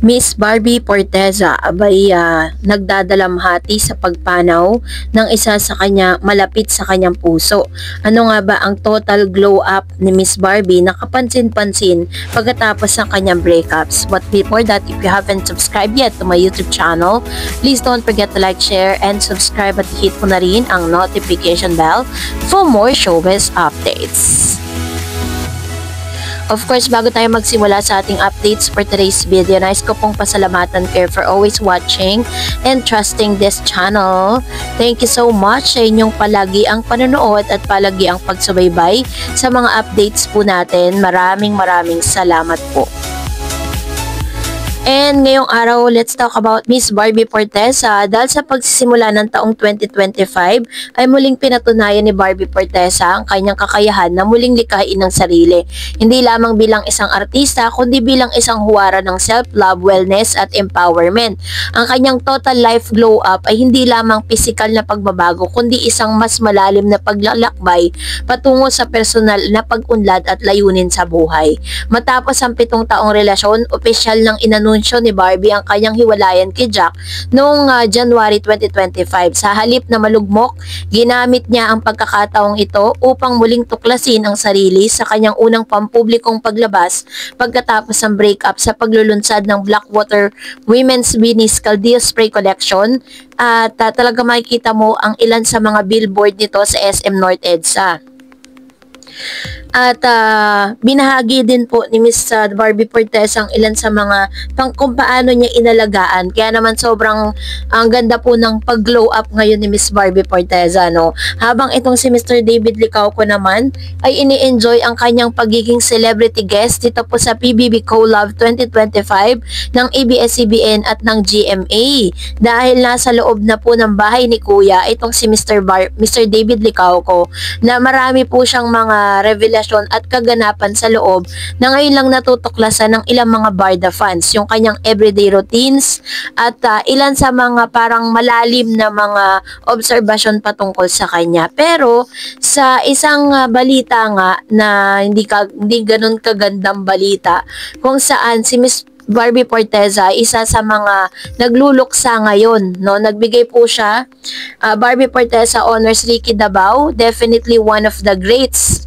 Miss Barbie Forteza abay nagdadalamhati sa pagpanaw ng isa sa kanya malapit sa kanyang puso. Ano nga ba ang total glow up ni Miss Barbie na kapansin-pansin pagkatapos ng kanyang breakups? But before that, if you haven't subscribed yet to my YouTube channel, please don't forget to like, share, and subscribe at hit mo na rin ang notification bell for more showbiz updates. Of course, bago tayo magsimula sa ating updates for today's video, nais ko pong pasalamatan kayo for always watching and trusting this channel. Thank you so much sa inyong palagi ang panonood at palagi ang pagsubaybay sa mga updates po natin. Maraming salamat po. And ngayong araw, let's talk about Miss Barbie Forteza. Dahil sa pagsisimula ng taong 2025 ay muling pinatunayan ni Barbie Forteza ang kanyang kakayahan na muling likhain ng sarili. Hindi lamang bilang isang artista, kundi bilang isang huwara ng self-love, wellness at empowerment. Ang kanyang total life glow up ay hindi lamang pisikal na pagbabago, kundi isang mas malalim na paglalakbay patungo sa personal na pag-unlad at layunin sa buhay. Matapos ang 7 taong relasyon, opisyal ng inanunsyo ni Barbie ang kanyang hiwalayan kay Jack noong January 2025. Sa halip na malugmok, ginamit niya ang pagkakataong ito upang muling tuklasin ang sarili sa kanyang unang pampublikong paglabas pagkatapos ng breakup sa paglulunsad ng Blackwater Women's Beanie Caldillo Spray Collection. At talaga makikita mo ang ilan sa mga billboard nito sa SM North EDSA. At binahagi din po ni Miss Barbie Forteza ang ilan sa mga kung paano niya inalagaan. Kaya naman sobrang ang ganda po ng pag-glow up ngayon ni Miss Barbie Forteza, no? Habang itong si Mr. David Licauco naman ay ini-enjoy ang kanyang pagiging celebrity guest dito po sa PBB Collab 2025 ng ABS-CBN at ng GMA. Dahil nasa loob na po ng bahay ni Kuya itong si Mr. David Licauco na marami po siyang mga revelasyon at kaganapan sa loob na ngayon lang natutuklasan ng ilang mga Barda fans, yung kanyang everyday routines at ilan sa mga parang malalim na mga obserbasyon patungkol sa kanya. Pero sa isang balita nga na hindi ganun kagandang balita kung saan si Miss Barbie Forteza, isa sa mga nagluluksa ngayon, no? Nagbigay po siya, Barbie Forteza honors Ricky Dabao, definitely one of the greats.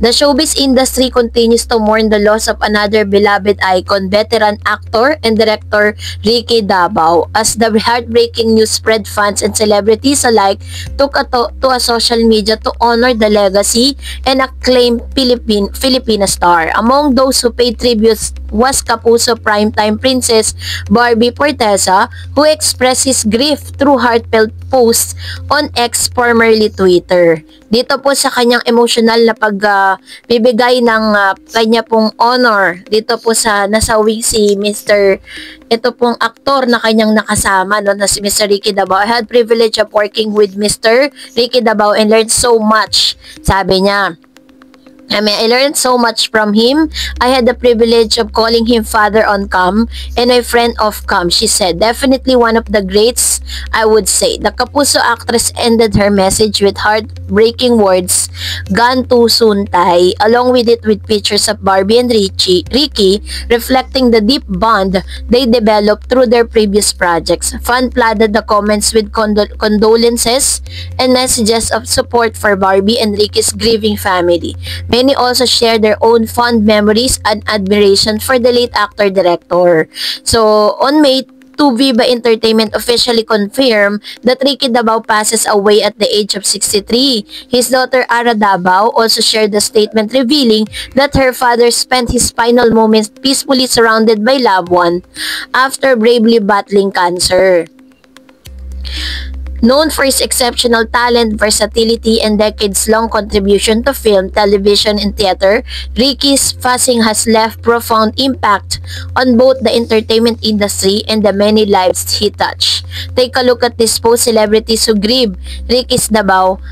The showbiz industry continues to mourn the loss of another beloved icon, veteran actor and director Ricky Dabao, as the heartbreaking news spread fans and celebrities alike took to a social media to honor the legacy and acclaimed Filipina star. Among those who paid tributes was Kapuso primetime princess Barbie Forteza, who expressed his grief through heartfelt posts on X, formerly Twitter. Dito po sa kanyang emotional na pagbibigay ng kanya pong honor dito po sa nasawi si ito pong aktor na kanyang nakasama, no, na si Mr. Ricky Dabao. I had privilege of working with Mr. Ricky Dabao and learned so much, sabi niya. I learned so much from him. I had the privilege of calling him father on cam and a friend off cam, she said. Definitely one of the greats, I would say. The Kapuso actress ended her message with heartbreaking words, "Gone too soon, Tay," along with pictures of Barbie and Ricky, reflecting the deep bond they developed through their previous projects. Fan flooded the comments with condolences and messages of support for Barbie and Ricky's grieving family. Many also share their own fond memories and admiration for the late actor-director. So, on May 2, Viva Entertainment officially confirmed that Ricky Dabao passes away at the age of 63. His daughter Ara Dabao also shared a statement revealing that her father spent his final moments peacefully surrounded by loved ones after bravely battling cancer. Known for his exceptional talent, versatility, and decades-long contribution to film, television, and theater, Ricky's passing has left profound impact on both the entertainment industry and the many lives he touched. Take a look at these post celebrities who grieve Ricky's Dabao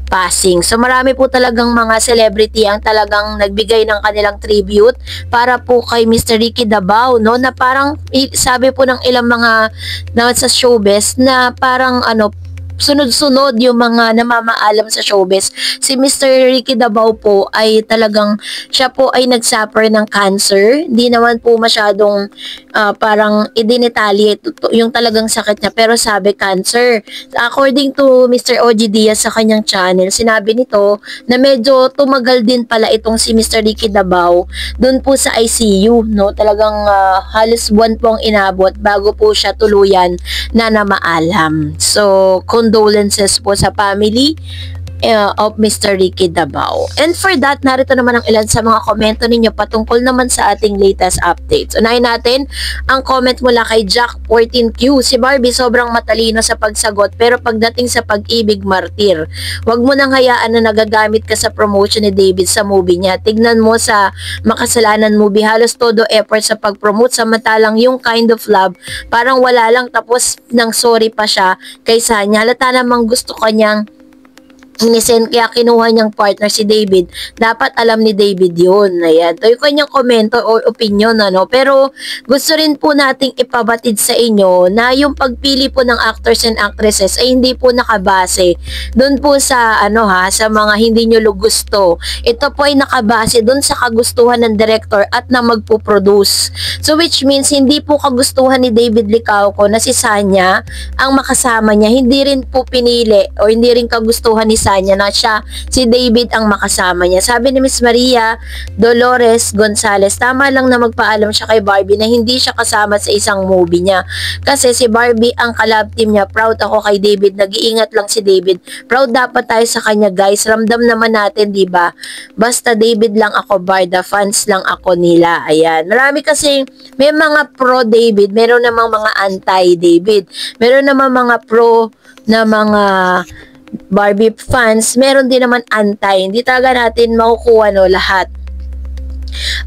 passing. So marami po talagang mga celebrity ang talagang nagbigay ng kanilang tribute para po kay Mr. Ricky Dabao, no, na parang sabi po ng ilang mga sa showbiz na parang sunod-sunod yung mga namamaalam sa showbiz. Si Mr. Ricky Dabao po ay talagang siya po ay nagsuffer ng cancer. Hindi naman po masyadong parang idinetaliate yung talagang sakit niya, pero sabi cancer. According to Mr. OG Diaz sa kanyang channel, sinabi nito na medyo tumagal din pala itong si Mr. Ricky Dabao doon po sa ICU, no? Talagang halos buwan po ang inabot bago po siya tuluyan na namaalam. So, condolences po sa family of Mr. Ricky Dabao. And for that, narito naman ang ilan sa mga komento ninyo patungkol naman sa ating latest updates. Unahin natin ang comment mula kay Jack 14Q. Si Barbie sobrang matalino sa pagsagot, pero pagdating sa pag-ibig, martir. Huwag mo nang hayaan na nagagamit ka sa promotion ni David sa movie niya. Tignan mo sa Makasalanan movie, halos todo effort sa pag-promote, samantalang yung Kind of Love parang wala lang, tapos nang sorry pa siya kay Sanya. Halata namang gusto kanyang inisend, kaya kinuha niyang partner si David. Dapat alam ni David yun. Ayan. Ito yung kanyang komento o opinion, ano. Pero gusto rin po nating ipabatid sa inyo na yung pagpili po ng actors and actresses ay hindi po nakabase doon po sa sa mga hindi nyo gusto. Ito po ay nakabase doon sa kagustuhan ng director at na magpo-produce. So which means hindi po kagustuhan ni David Licauco na si Sanya ang makasama niya. Hindi rin po pinili o hindi rin kagustuhan ni niya na siya, si David ang makasama niya. Sabi ni Miss Maria Dolores Gonzales, tama lang na magpaalam siya kay Barbie na hindi siya kasama sa isang movie niya. Kasi si Barbie ang kalab team niya. Proud ako kay David. Nag-iingat lang si David. Proud dapat tayo sa kanya, guys. Ramdam naman natin, di ba? Basta David lang ako, Barda. Fans lang ako nila. Ayan. Marami kasi, may mga pro David, meron namang mga anti David. Meron namang mga pro na mga Barbie fans, meron din naman anti. Hindi talaga natin makukuha lahat.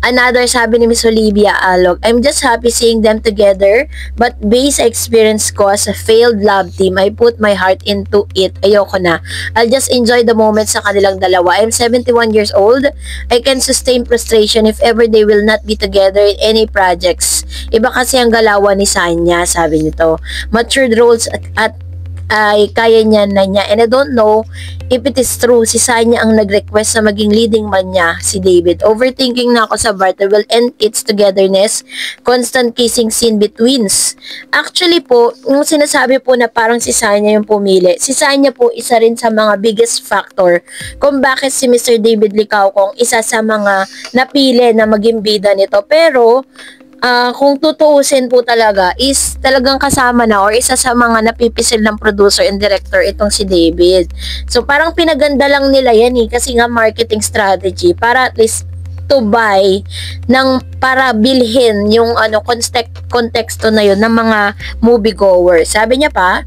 Another, sabi ni Miss Olivia Alog, I'm just happy seeing them together, but based experience ko as a failed love team, I put my heart into it. Ayoko na. I'll just enjoy the moment sa kanilang dalawa. I'm 71 years old. I can sustain frustration if ever they will not be together in any projects. Iba kasi ang galawan ni Sanya, sabi nito. Matured roles at ay kaya niya na niya, and I don't know if it is true si Sanya ang nag-request na maging leading man niya si David. Overthinking na ako sa barter will end its togetherness, constant kissing scene betweens. Actually po, yung sinasabi po na parang si Sanya yung pumili, si Sanya po isa rin sa mga biggest factor kung bakit si Mr. David Licauco isa sa mga napili na maging bida nito. Pero kung tutuusin po talaga is talagang kasama na or isa sa mga napipisil ng producer and director itong si David. So parang pinaganda lang nila yan kasi nga marketing strategy para at least to buy para bilhin yung konteksto na yun ng mga moviegoers. Sabi niya pa,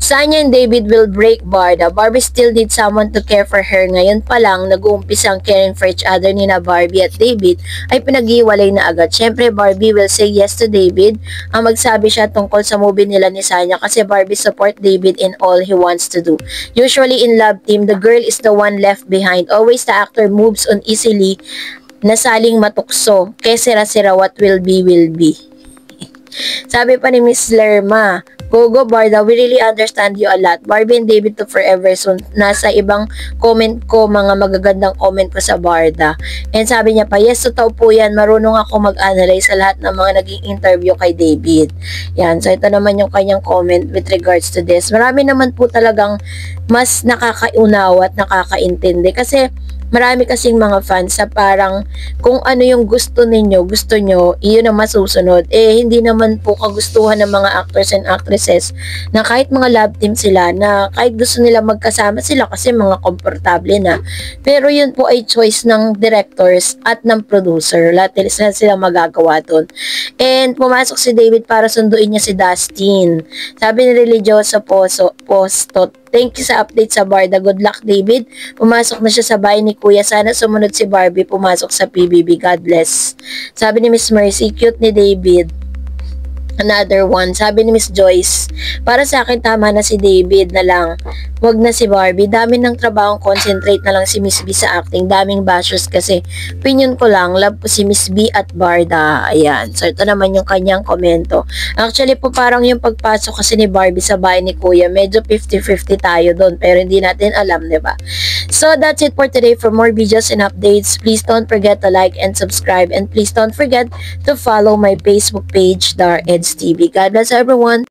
Sanya and David will break Barda. Barbie still needs someone to care for her. Ngayon pa lang, nag-uumpisa ang caring for each other ni na Barbie at David ay pinag-iwalay na agad. Siyempre, Barbie will say yes to David. Ang magsabi siya tungkol sa movie nila ni Sanya kasi Barbie support David in all he wants to do. Usually in love team, the girl is the one left behind. Always the actor moves on easily, nasaling matukso. Kaya sira-sira what will be, will be. Sabi pa ni Miss Lerma, Gogo Barda, we really understand you a lot. Barbie and David to forever soon. Nasa ibang comment ko, mga magagandang comment ko sa Barda. And sabi niya pa, yes, totoo po yan. Marunong ako mag-analyze sa lahat ng mga naging interview kay David. Yan, so ito naman yung kanyang comment with regards to this. Marami naman po talagang mas nakakaunaw at nakakaintindi. Kasi marami kasing mga fans sa parang kung ano yung gusto nyo, iyon ang masusunod. Hindi naman po kagustuhan ng mga actors and actresses na kahit mga love team sila, na kahit gusto nila magkasama sila kasi mga komportable na. Pero yun po ay choice ng directors at ng producer. Lahat sila magagawa doon. And pumasok si David para sunduin niya si Dustin. Sabi ni Religioso Posto, thank you sa update sa Barda. Good luck, David. Pumasok na siya sa bahay ni Kuya. Sana sumunod si Barbie pumasok sa PBB. God bless. Sabi ni Miss Mercy, cute ni David. Another one, sabi ni Miss Joyce, para sa akin tama na si David na lang. Wag na si Barbie. Dami ng trabaho, concentrate na lang si Miss B sa acting. Daming bashers kasi. Opinion ko lang, love po si Miss B at Barda. Ayan. So, ito naman yung kanyang komento. Actually po, parang yung pagpasok kasi ni Barbie sa bahay ni Kuya, medyo 50-50 tayo doon. Pero hindi natin alam, diba? So, that's it for today. For more videos and updates, please don't forget to like and subscribe. And please don't forget to follow my Facebook page, Dar Eds TV. God bless everyone.